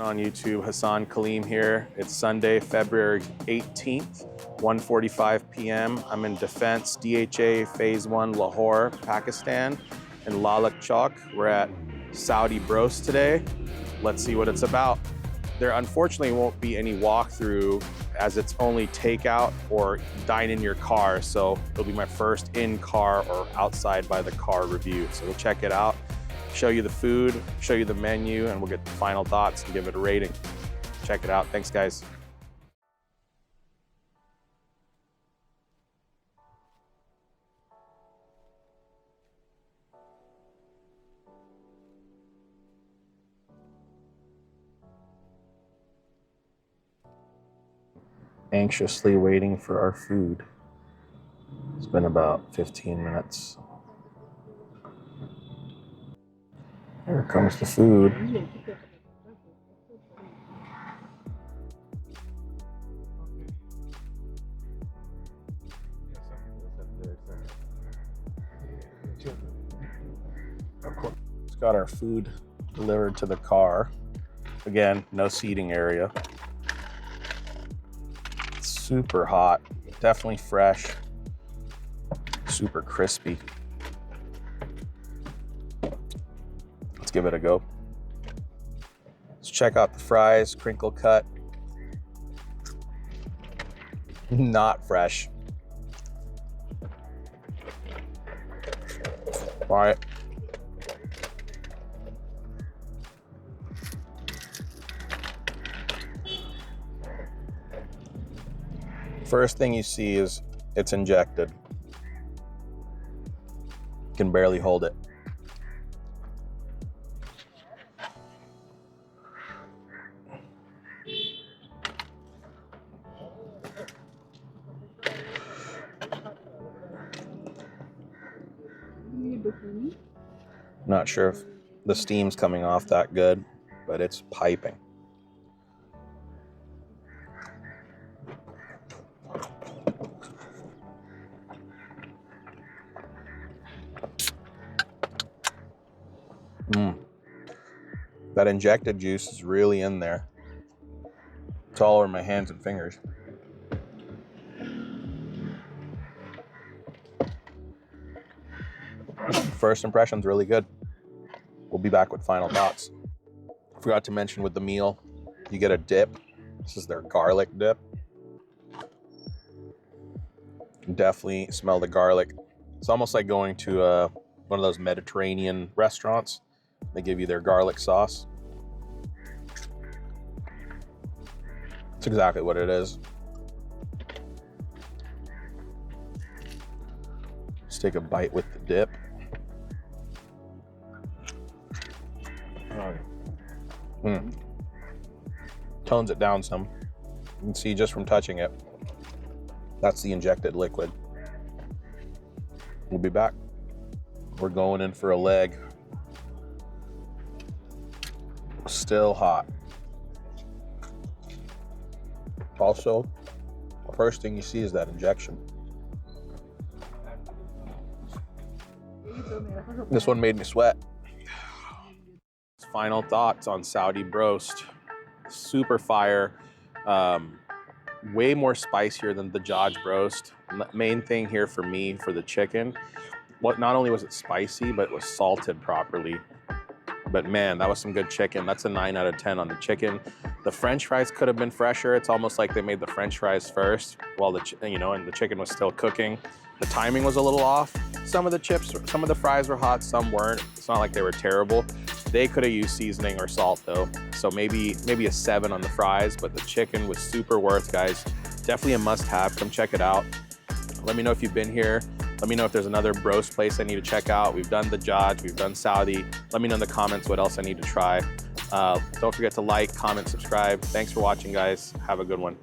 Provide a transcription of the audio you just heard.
On YouTube, Hassan Kaleem here. It's Sunday, February 18th, 1:45 p.m. I'm in Defense DHA Phase 1, Lahore, Pakistan, in Lalak Chowk. We're at Saudi Broast today. Let's see what it's about. There unfortunately won't be any walkthrough as it's only takeout or dine in your car. So it'll be my first in-car or outside by the car review. So we'll check it out, show you the food, show you the menu, and we'll get the final thoughts and give it a rating. Check it out. Thanks, guys. Anxiously waiting for our food. It's been about 15 minutes. Here comes the food. Just got our food delivered to the car. Again, no seating area. Super hot, definitely fresh, super crispy. Let's give it a go. Let's check out the fries, crinkle cut. Not fresh. All right. First thing you see is it's injected. You can barely hold it. Not sure if the steam's coming off that good, but it's piping. That injected juice is really in there. It's all over my hands and fingers. First impression's really good. We'll be back with final thoughts. Forgot to mention with the meal, you get a dip. This is their garlic dip. You can definitely smell the garlic. It's almost like going to one of those Mediterranean restaurants. They give you their garlic sauce. It's exactly what it is. Let's take a bite with the dip. Tones it down some. You can see just from touching it, that's the injected liquid. We'll be back. We're going in for a leg. Still hot. Also, the first thing you see is that injection. This one made me sweat. Final thoughts on Saudi Broast. Super fire. Way more spicier than the Dajaj Broast. Main thing here for me, for the chicken, not only was it spicy, but it was salted properly. But man, that was some good chicken. That's a 9 out of 10 on the chicken. The French fries could have been fresher. It's almost like they made the French fries first while and the chicken was still cooking. The timing was a little off. Some of the fries were hot, some weren't. It's not like they were terrible. They could have used seasoning or salt though. So maybe a 7 on the fries, but the chicken was super worth, guys. Definitely a must-have. Come check it out. Let me know if you've been here. Let me know if there's another broast place I need to check out. We've done Dajaj, we've done Saudi. Let me know in the comments what else I need to try. Don't forget to like, comment, subscribe. Thanks for watching, guys. Have a good one.